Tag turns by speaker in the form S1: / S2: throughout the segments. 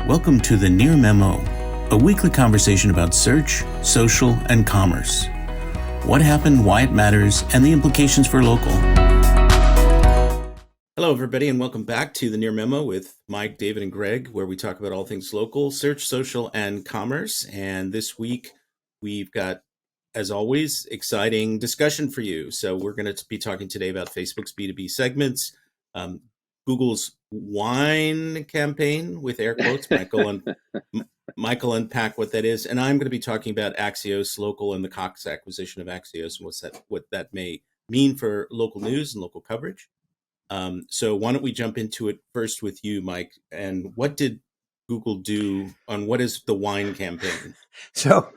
S1: Welcome to the Near Memo, a weekly conversation about search, social, and commerce. What happened, why it matters, and the implications for local. Hello, everybody, and welcome back to the Near Memo with Mike, David, and Greg, where we talk about all things local, search, social, and commerce. And this week, we've got, as always, exciting discussion for you. So we're going to be talking today about Facebook's B2B segments, Google's whine campaign, with air quotes. Michael unpack what that is. And I'm going to be talking about Axios Local and the Cox acquisition of Axios and what that may mean for local news and local coverage. So why don't we jump into it first with you, Mike? And what did Google do on what is the whine campaign?
S2: So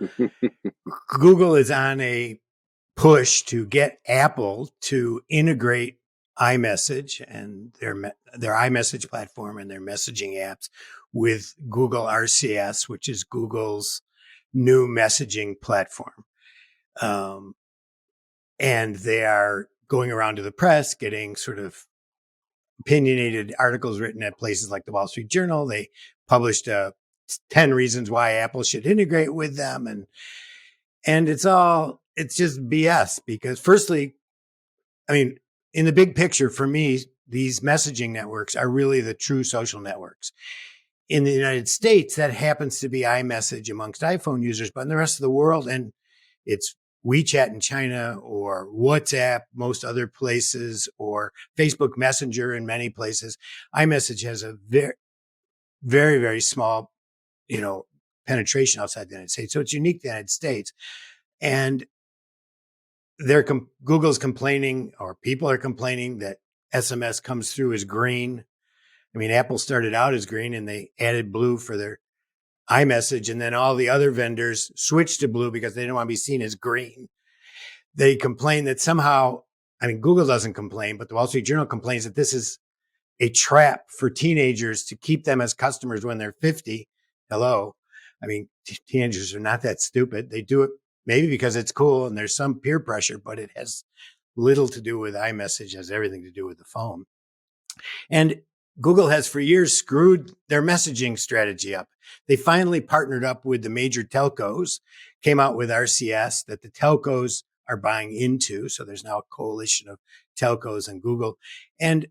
S2: Google is on a push to get Apple to integrate iMessage and their iMessage platform and their messaging apps with Google RCS, which is Google's new messaging platform. And they are going around to the press, getting sort of opinionated articles written at places like the Wall Street Journal. They published 10 reasons why Apple should integrate with them. And it's just BS because firstly, I mean, in the big picture for me, these messaging networks are really the true social networks. In the United States, that happens to be iMessage amongst iPhone users, but in the rest of the world, and it's WeChat in China or WhatsApp, most other places, or Facebook Messenger in many places, iMessage has a very, very, very small, penetration outside the United States. So it's unique to the United States. And Google's complaining, or people are complaining, that SMS comes through as green. I mean, Apple started out as green and they added blue for their iMessage. And then all the other vendors switched to blue because they didn't want to be seen as green. They complain that somehow, Google doesn't complain, but the Wall Street Journal complains that this is a trap for teenagers to keep them as customers when they're 50. Hello. Teenagers are not that stupid. They do it maybe because it's cool and there's some peer pressure, but it has little to do with iMessage. It has everything to do with the phone. And Google has for years screwed their messaging strategy up. They finally partnered up with the major telcos, came out with RCS that the telcos are buying into. So there's now a coalition of telcos and Google. And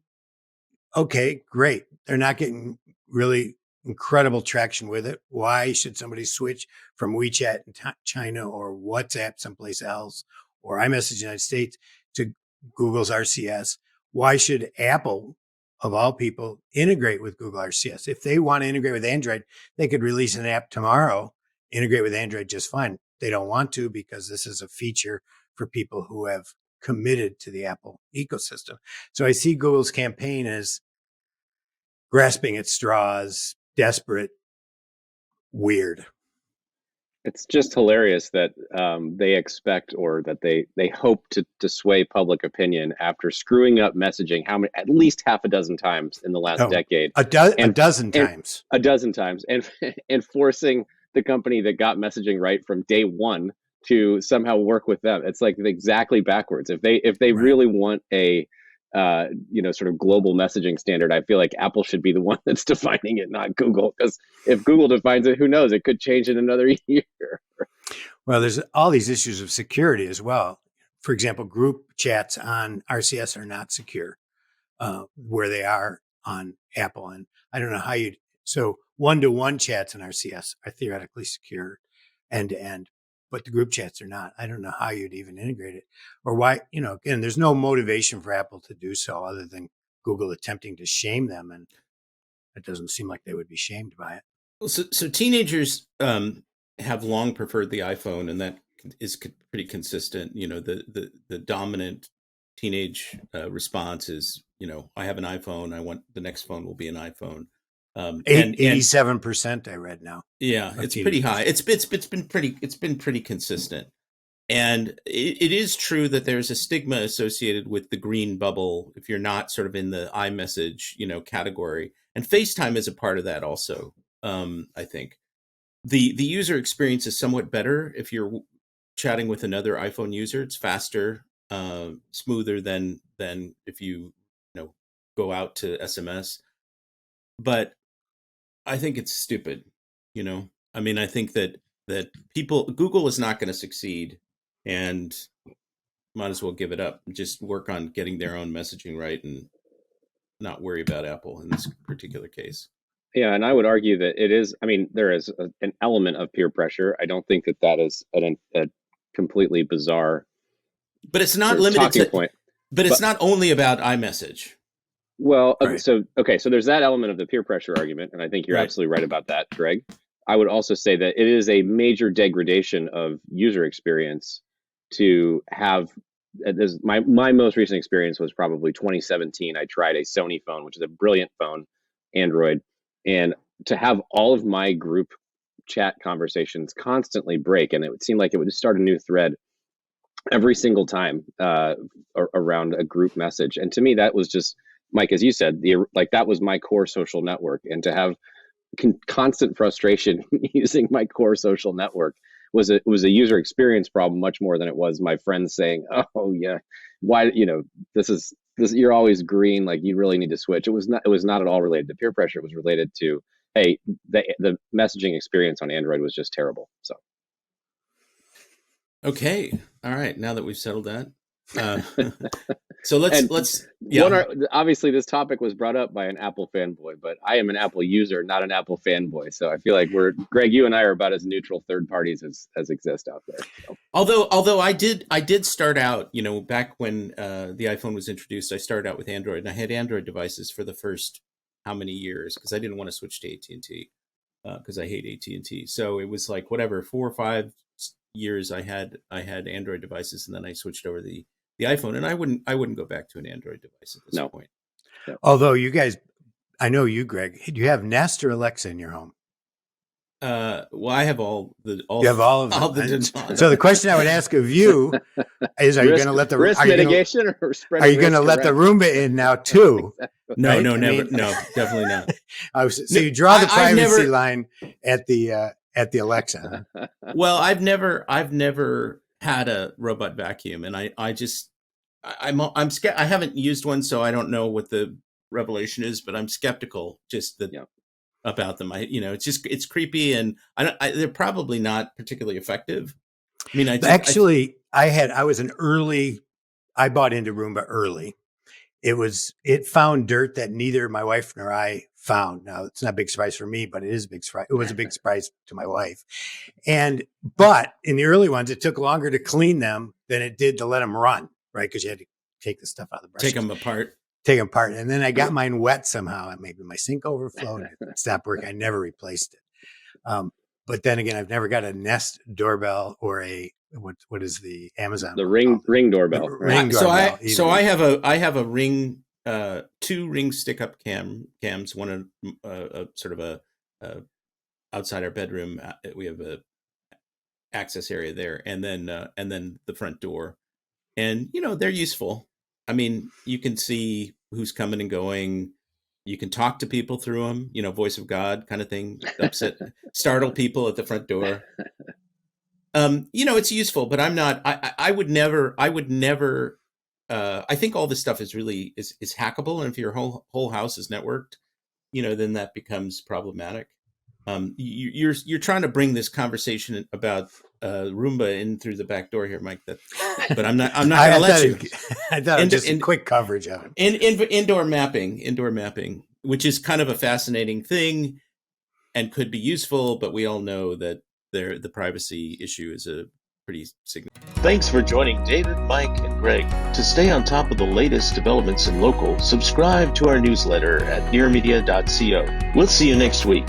S2: okay, great. They're not getting really incredible traction with it. Why should somebody switch from WeChat in China or WhatsApp someplace else or iMessage in the United States to Google's RCS? Why should Apple, of all people, integrate with Google RCS? If they want to integrate with Android, they could release an app tomorrow, integrate with Android just fine. They don't want to because this is a feature for people who have committed to the Apple ecosystem. So I see Google's campaign as grasping at straws, desperate, weird.
S3: It's just hilarious that they expect, or that they hope to sway public opinion after screwing up messaging at least half a dozen times in the last decade.
S2: A dozen times.
S3: A dozen times. And forcing the company that got messaging right from day one to somehow work with them. It's like exactly backwards. If they
S2: Right.
S3: really want a sort of global messaging standard, I feel like Apple should be the one that's defining it, not Google. Because if Google defines it, who knows? It could change in another year.
S2: Well, there's all these issues of security as well. For example, group chats on RCS are not secure where they are on Apple. And I don't know so one-to-one chats on RCS are theoretically secure end to end, but the group chats are not. I don't know how you'd even integrate it or why, again, there's no motivation for Apple to do so other than Google attempting to shame them. And it doesn't seem like they would be shamed by it.
S1: Well, so teenagers have long preferred the iPhone, and that is pretty consistent. The dominant teenage response is, I have an iPhone. I want the next phone will be an iPhone.
S2: 87% I read now.
S1: Yeah, it's pretty high. It's been pretty consistent. And it is true that there's a stigma associated with the green bubble if you're not sort of in the iMessage, category. And FaceTime is a part of that also. I think the user experience is somewhat better if you're chatting with another iPhone user. It's faster, smoother than if you go out to SMS. But I think it's stupid. I mean, I think that Google is not going to succeed, and might as well give it up and just work on getting their own messaging right and not worry about Apple in this particular case.
S3: Yeah, and I would argue that it is. I mean, there is an element of peer pressure. I don't think that is a completely bizarre.
S1: But it's not limited to.
S3: Point.
S1: But it's not only about iMessage.
S3: Well,
S2: Right.
S3: So there's that element of the peer pressure argument, and I think you're absolutely right about that, Greg. I would also say that it is a major degradation of user experience to have. My most recent experience was probably 2017. I tried a Sony phone, which is a brilliant phone, Android, and to have all of my group chat conversations constantly break, and it would seem like it would just start a new thread every single time around a group message. And to me, that was just, Mike, as you said, that was my core social network, and to have constant frustration using my core social network was a user experience problem much more than it was my friends saying, "Oh yeah, why this you're always green, like you really need to switch." It was not at all related to peer pressure. It was related to, hey, the messaging experience on Android was just terrible. So
S1: okay, all right. Now that we've settled that, so let's.
S3: Obviously, this topic was brought up by an Apple fanboy, but I am an Apple user, not an Apple fanboy. So I feel like Greg, you and I are about as neutral third parties as exist out there. So.
S1: Although I did start out, back when the iPhone was introduced, I started out with Android, and I had Android devices for the first how many years, because I didn't want to switch to AT&T because I hate AT&T. So it was like 4 or 5 years I had Android devices, and then I switched over the iPhone, and I wouldn't go back to an Android device at this point.
S2: No. Although you guys, I know you, Greg, do you have Nest or Alexa in your home?
S1: Well, I have all
S2: you have all of them.
S1: So
S2: the question I would ask of you is: are you going to let the
S3: risk mitigation or spread?
S2: Are you going to let the Roomba in now too?
S1: No, right? No, never. No, definitely not.
S2: So you draw the privacy line at the Alexa.
S1: Well, I've never had a robot vacuum, and I'm scared. I haven't used one, so I don't know what the revelation is, but I'm skeptical about them. It's creepy, and they're probably not particularly effective. I mean, I bought into Roomba early. It found dirt that neither my wife nor I found. Now, it's not a big surprise for me, but it is a big surprise. It was a big surprise to my wife. But in the early ones, it took longer to clean them than it did to let them run, right? Because you had to take the stuff out of the brush. Take them apart. And
S2: then I got mine wet somehow. Maybe my sink overflowed and it stopped working. I never replaced it. But then again, I've never got a Nest doorbell or what is the Amazon?
S3: The ring doorbell.
S2: Ring doorbell.
S1: So I have a Ring, 2 Ring stick up cams. One sort of a outside our bedroom. We have a access area there, and then the front door, and they're useful. I mean, you can see who's coming and going. You can talk to people through them, voice of God kind of thing, startle people at the front door. It's useful, but I'm not, I would never, I think all this stuff is really is hackable. And if your whole house is networked, then that becomes problematic. You're trying to bring this conversation about Roomba in through the back door here, Mike. But I'm not going to let you.
S2: I thought just quick coverage of
S1: it. Indoor mapping, which is kind of a fascinating thing and could be useful, but we all know that the privacy issue is a pretty significant.
S4: Thanks for joining David, Mike, and Greg. To stay on top of the latest developments in local, subscribe to our newsletter at nearmedia.co. We'll see you next week.